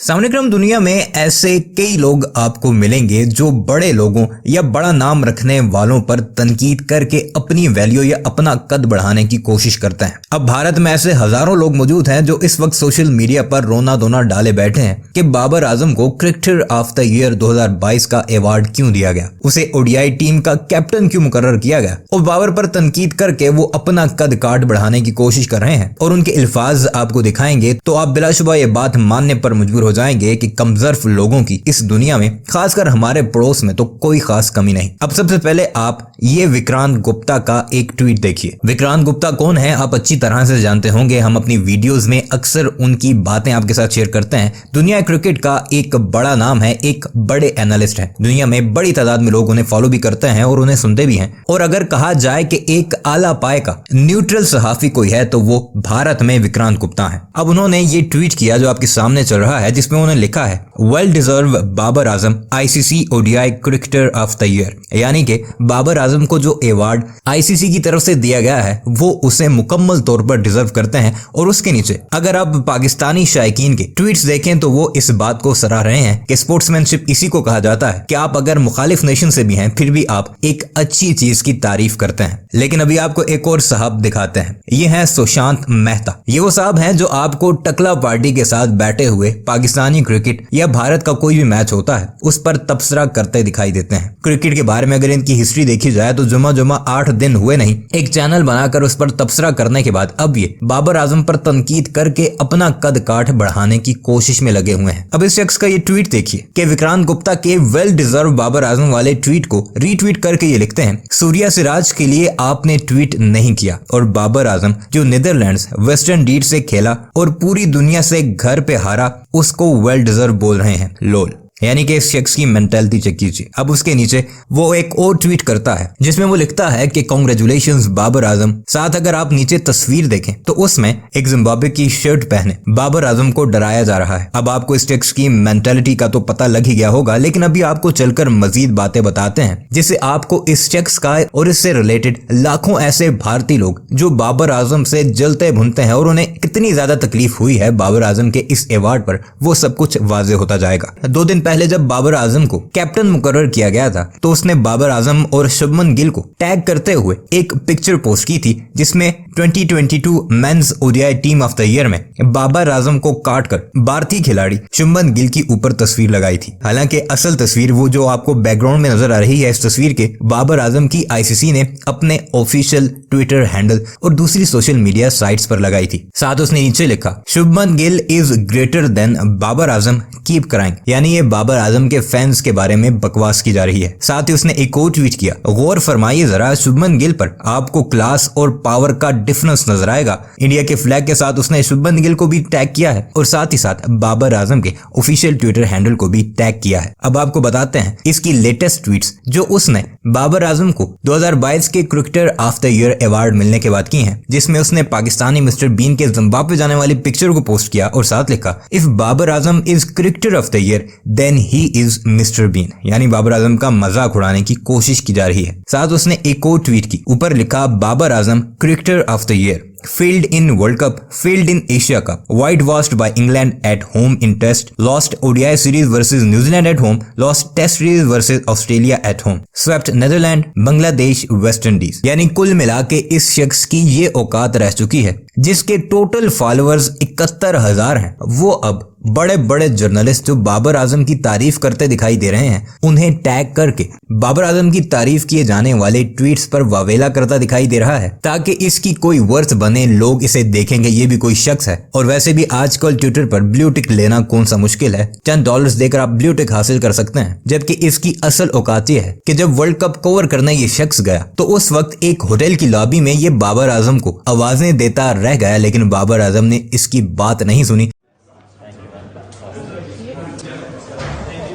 सामने दुनिया में ऐसे कई लोग आपको मिलेंगे जो बड़े लोगों या बड़ा नाम रखने वालों पर तनकीद करके अपनी वैल्यू या अपना कद बढ़ाने की कोशिश करते हैं। अब भारत में ऐसे हजारों लोग मौजूद हैं जो इस वक्त सोशल मीडिया पर रोना धोना डाले बैठे हैं कि बाबर आजम को क्रिकेटर ऑफ द ईयर 2022 का अवार्ड क्यों दिया गया, उसे ओडीआई टीम का कैप्टन क्यों मुकर्रर किया गया, और बाबर पर तनकीद करके वो अपना कद काट बढ़ाने की कोशिश कर रहे हैं। और उनके अल्फाज आपको दिखाएंगे तो आप बिलाशुबा ये बात मानने पर मजबूर हो जाएंगे कि कमजोर लोगों की इस दुनिया में, खासकर हमारे पड़ोस में, तो कोई खास कमी नहीं। अब सबसे पहले आप ये विक्रांत गुप्ता का एक ट्वीट देखिए। विक्रांत गुप्ता कौन है आप अच्छी तरह से जानते होंगे, हम अपनी वीडियोस में अक्सर उनकी बातें आपके साथ शेयर करते हैं। दुनिया क्रिकेट का एक बड़ा नाम है, एक बड़े एनालिस्ट है, दुनिया में बड़ी तादाद में लोग उन्हें फॉलो भी करते हैं और उन्हें सुनते भी हैं। और अगर कहा जाए कि एक आला पाए का न्यूट्रल सहाफी कोई है तो वो भारत में विक्रांत गुप्ता है। अब उन्होंने ये ट्वीट किया जो आपके सामने चल रहा है, जिसमें उन्होंने लिखा है, well deserve Babar Azam ICC ODI cricketer of the year, यानी कि बाबर आजम को जो अवार्ड आईसीसी की तरफ से दिया गया है वो उसे मुकम्मल तौर पर डिजर्व करते हैं। और उसके नीचे अगर आप पाकिस्तानी शायकीन के ट्वीट्स देखें तो वो इस बात को सराह रहे हैं कि स्पोर्ट्समैनशिप इसी को कहा जाता है कि आप अगर मुखालिफ नेशन से भी हैं फिर भी आप एक अच्छी चीज की तारीफ करते हैं। लेकिन अभी आपको एक और साहब दिखाते हैं, ये है सुशांत मेहता। ये वो साहब हैं जो आपको टकला पार्टी के साथ बैठे हुए पाकिस्तानी क्रिकेट या भारत का कोई भी मैच होता है उस पर तबसरा करते दिखाई देते हैं। क्रिकेट के बारे में अगर इनकी हिस्ट्री देखी जाए तो जुमा 8 दिन हुए नहीं, एक चैनल बनाकर उस पर तबसरा करने के बाद अब ये बाबर आजम पर तनकीद करके अपना कद काठ बढ़ाने की कोशिश में लगे हुए हैं। अब इस शख्स का ये ट्वीट देखिए कि विक्रांत गुप्ता के वेल डिजर्व बाबर आजम वाले ट्वीट को रीट्वीट करके ये लिखते हैं, सूर्या सिराज के लिए आपने ट्वीट नहीं किया और बाबर आजम जो नीदरलैंड्स वेस्ट इंडीज से खेला और पूरी दुनिया से घर पे हारा उसको वेल डिजर्व बोल रहे हैं, लोल। यानी कि इस शख्स की मेंटालिटी चेक कीजिए। अब उसके नीचे वो एक और ट्वीट करता है जिसमें वो लिखता है कि कांग्रेचुलेशंस बाबर आजम। साथ अगर आप नीचे तस्वीर देखें तो उसमें एक जिम्बाब्वे की शर्ट पहने बाबर आजम को डराया जा रहा है। अब आपको इस शख्स की मेंटालिटी का तो पता लग ही गया होगा, लेकिन अभी आपको चलकर मजीद बातें बताते हैं जिससे आपको इस शख्स का और इससे रिलेटेड लाखों ऐसे भारतीय लोग जो बाबर आजम से जलते भुनते हैं और उन्हें कितनी ज्यादा तकलीफ हुई है बाबर आजम के इस अवार्ड पर, वो सब कुछ वाजे होता जाएगा। 2 दिन पहले जब बाबर आजम को कैप्टन मुकर्रर किया गया था तो उसने बाबर आजम और शुभमन गिल को टैग करते हुए एक पिक्चर पोस्ट की थी जिसमें 2022 men's ODI team of the year में बाबर आजम को काटकर भारतीय खिलाड़ी शुभमन गिल की ऊपर तस्वीर लगाई थी। हालांकि असल तस्वीर वो जो आपको बैकग्राउंड में नजर आ रही है इस तस्वीर के, बाबर आजम की आईसीसी ने अपने ऑफिशियल ट्विटर हैंडल और दूसरी सोशल मीडिया साइट्स पर लगाई थी। साथ उसने नीचे लिखा, Shubman Gill is greater than Babar Azam, keep crying, यानी ये बाबर आजम के फैंस के बारे में बकवास की जा रही है। साथ ही उसने एक और ट्वीट किया, गौर फरमाइए जरा शुभमन गिल पर, आपको क्लास और पावर का डिफरेंस नजर आएगा। इंडिया के फ्लैग के साथ उसने शुभमन गिल को भी टैग किया है और साथ ही साथ बाबर आजम के ऑफिशियल ट्विटर हैंडल को भी टैग किया है। अब आपको बताते हैं इसकी लेटेस्ट ट्वीट्स जो उसने बाबर आजम को 2022 के cricketer of the year award मिलने के बाद की हैं, जिसमें उसने पाकिस्तानी मिस्टर बीन के जिम्बाब्वे जाने वाली पिक्चर को पोस्ट किया और साथ लिखा, if Babar Azam is cricketer of the year then he is Mr Bean, यानी बाबर आजम का मजाक उड़ाने की कोशिश की जा रही है। साथ उसने एक और ट्वीट की, ऊपर लिखा, Babar Azam cricketer of the year, failed in World Cup, failed in Asia Cup, whitewashed by England at home in Test, lost ODI series versus New Zealand at home, lost Test series versus Australia at home, swept Netherlands, Bangladesh, West Indies। यानी कुल मिला के इस शख्स की ये औकात रह चुकी है जिसके टोटल फॉलोअर्स 71,000 हैं, वो अब बड़े बड़े जर्नलिस्ट जो बाबर आजम की तारीफ करते दिखाई दे रहे हैं उन्हें टैग करके बाबर आजम की तारीफ किए जाने वाले ट्वीट्स पर वावेला करता दिखाई दे रहा है ताकि इसकी कोई वर्थ बने, लोग इसे देखेंगे ये भी कोई शख्स है। और वैसे भी आजकल ट्विटर पर ब्लू टिक लेना कौन सा मुश्किल है, चंद डॉलर्स देकर आप ब्लू टिक हासिल कर सकते हैं। जबकि इसकी असल औकात ये है कि जब वर्ल्ड कप कवर करने ये शख्स गया तो उस वक्त एक होटल की लॉबी में ये बाबर आजम को आवाजें देता रह गया, लेकिन बाबर आजम ने इसकी बात नहीं सुनी।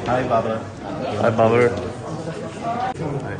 Hi, Baba. Hi, Babar.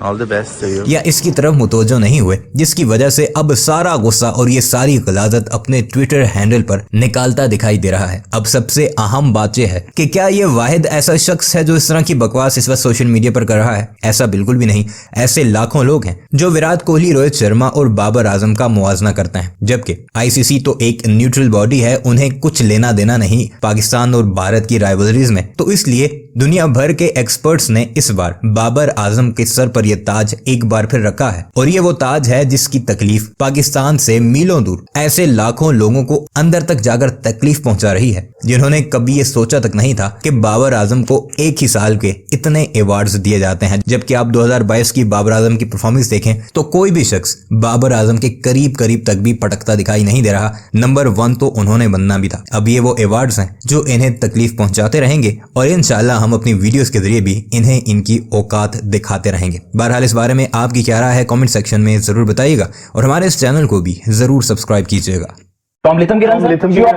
All the best to you. या इसकी तरफ मुतवज्जो नहीं हुए, जिसकी वजह से अब सारा गुस्सा और ये सारी गलाजत अपने ट्विटर हैंडल पर निकालता दिखाई दे रहा है। अब सबसे अहम बात यह है कि क्या ये वाहिद ऐसा शख्स है जो इस तरह की बकवास इस वक्त सोशल मीडिया पर कर रहा है? ऐसा बिल्कुल भी नहीं। ऐसे लाखों लोग हैं जो विराट कोहली, रोहित शर्मा और बाबर आजम का मुआवजा करते हैं, जबकि आईसीसी तो एक न्यूट्रल बॉडी है, उन्हें कुछ लेना देना नहीं पाकिस्तान और भारत की राइवलरीज में। तो इसलिए दुनिया भर के एक्सपर्ट्स ने इस बार बाबर आजम के सर पर यह ताज एक बार फिर रखा है, और ये वो ताज है जिसकी तकलीफ पाकिस्तान से मीलों दूर ऐसे लाखों लोगों को अंदर तक जाकर तकलीफ पहुंचा रही है, जिन्होंने कभी ये सोचा तक नहीं था कि बाबर आजम को एक ही साल के इतने अवार्ड्स दिए जाते हैं। जबकि आप 2022 की बाबर आजम की परफॉर्मेंस देखें तो कोई भी शख्स बाबर आजम के करीब करीब तक भी पटकता दिखाई नहीं दे रहा। नंबर 1 तो उन्होंने बनना भी था। अब ये वो अवार्ड्स हैं जो इन्हें तकलीफ पहुंचाते रहेंगे, और इंशाल्लाह हम अपनी वीडियोस के जरिए भी इन्हें इनकी औकात दिखाते रहेंगे। बहरहाल इस बारे में आपकी क्या राय है कमेंट सेक्शन में जरूर बताइएगा, और हमारे इस चैनल को भी जरूर सब्सक्राइब कीजिएगा। टॉम लिथम के रन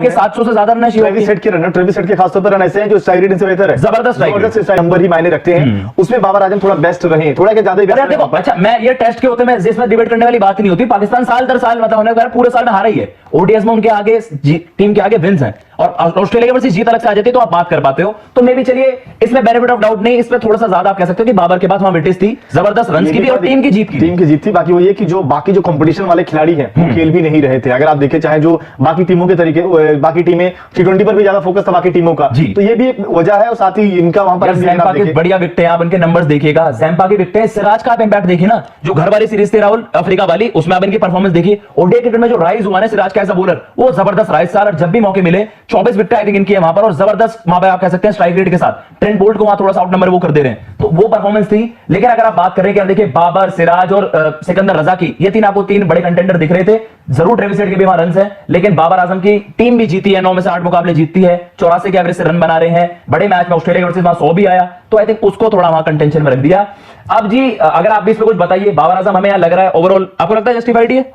के 700 से ज्यादा रन ट्रेविस हेड के खासतौर पर रन ऐसे हैं जो स्ट्राइक रेट से बेहतर है। जबरदस्त नंबर ही मायने रखते हैं। उसमें बाबर आजम थोड़ा बेस्ट रहे, थोड़ा क्या ज्यादा देखो। अच्छा, मैं ये टेस्ट के होते मैं जिसमें डिबेट करने वाली बात ही नहीं होती। पाकिस्तान साल दर साल मतलब होने पूरे साल में हारा ही है। ओडीएस में उनके आगे टीम के आगे विन्स हैं, और ऑस्ट्रेलिया की जीत अलग से आ जाती है तो आप बात कर पाते हो। तो मे भी चलिए इसमें बेनिफिट ऑफ डाउट नहीं, इसमें थोड़ा सा ज्यादा आप कह सकते हो कि बाबर के पास वहां ब्रिटिश थी, जबरदस्त रन की भी और टीम की जीत थी। बाकी वो ये कि जो बाकी जो कंपटीशन वाले खिलाड़ी हैं वो खेल भी नहीं रहे थे। अगर आप देखें, चाहे जो बाकी टीमों के तरीके, बाकी टीमें T20 पर भी ज्यादा फोकस था बाकी टीमों का, तो ये भी एक वजह है। और साथ ही इनका वहां पर ज़ैम्पा के बढ़िया विकेट हैं, आप इनके नंबर्स देखिएगा। ज़ैम्पा की विकेट, सिराज का आप इंपैक्ट देखिए ना, जो घर वाली सीरीज थी राहुल अफ्रीका वाली, उसमें आप इनकी परफॉर्मेंस देखिए। ओडीआई क्रिकेट में जो राइज हुआ ना सिराज का एज अ बॉलर, वो जबरदस्त राइज था। जब भी मौके मिले 24 विकेट आई थिंक इनकी है वहां पर, और जबरदस्त वहां पर आप कह सकते हैं स्ट्राइक रेट के साथ। ट्रेंट बोल्ट को वहां थोड़ा सा आउट नंबर वो कर दे रहे हैं, तो वो परफॉर्मेंस थी। लेकिन अगर आप बात करें कि देखिए बाबर, सिराज और सिकंदर रजा की, ये तीन आपको तीन बड़े कंटेंडर दिख रहे थे। जरूर ट्रेविस हेड के भी वहां रन है, लेकिन बाबर आजम की टीम भी जीती है, 9 में से 8 मुकाबले जीतती है, 84 के एवरेज से रन बना रहे हैं। बड़े मैच में ऑस्ट्रेलिया वर्सेस वहां 100 भी आया, तो आई थिंक उसको थोड़ा वहां कंटेंशन में रख दिया। अब जी अगर आप भी इसमें कुछ बताइए, बाबर आजम हमें यहां लग रहा है ओवरऑल आपको लगता है जस्टिफाइड है?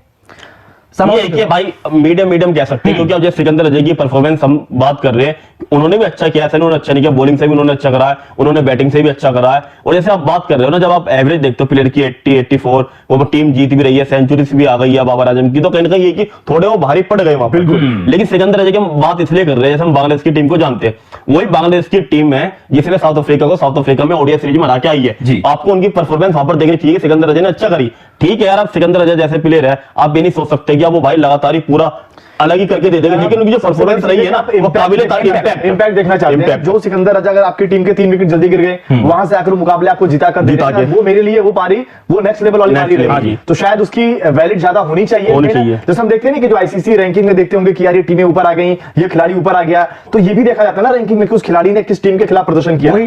ये भाई मीडियम कह सकते हैं, क्योंकि अब जैसे सिकंदर रजा की परफॉर्मेंस हम बात कर रहे हैं, उन्होंने भी अच्छा किया है, उन्होंने अच्छा नहीं किया, बॉलिंग से भी उन्होंने अच्छा करा है, उन्होंने बैटिंग से भी अच्छा करा है। और जैसे आप बात कर रहे हो ना, जब आप एवरेज देखते हो प्लेयर की 80, 84, वो टीम जीत भी रही है, सेंचुरी भी आ गई है बाबर आजम की, तो कहीं ना कहीं ये कि थोड़े वो भारी पड़ गए वहां पर। लेकिन सिकंदर रजा की हम बात इसलिए कर रहे हैं, जैसे हम बांग्लादेश की टीम को जानते हैं, वही बांग्लादेश की टीम है जिसने साउथ अफ्रीका में ओडीआई सीरीज में हरा के आई है। आपको उनकी परफॉर्मेंस वहां पर देखनी चाहिए। सिकंदर रजा ने अच्छा करी, ठीक है यार, आप सिकंदर रजा जैसे प्लेयर है, आप ये नहीं सोच सकते कि वो भाई लगातार पूरा अलग ही करके दे देगा, लेकिन उनकी जो परफॉर्मेंस रही है ना, वो काबिले तारीफ इंपैक्ट देखना चाहते हैं। जो सिकंदर रजा अगर आपकी टीम के 3 विकेट जल्दी गिर गए, वहां से आकर मुकाबले आपको जिता के, वो मेरे लिए वो पारी वो नेक्स्ट लेवल वाली पारी रहेगी। तो शायद उसकी वैलिड ज्यादा होनी चाहिए। जैसे हम देखते हैं कि जो आईसीसी रैंकिंग में देखते होंगे कि यार ये टीमें ऊपर आ गई, ये खिलाड़ी ऊपर आ गया, तो ये भी देखा जाता है ना रैंकिंग में कि उस खिलाड़ी ने किस टीम के खिलाफ प्रदर्शन किया।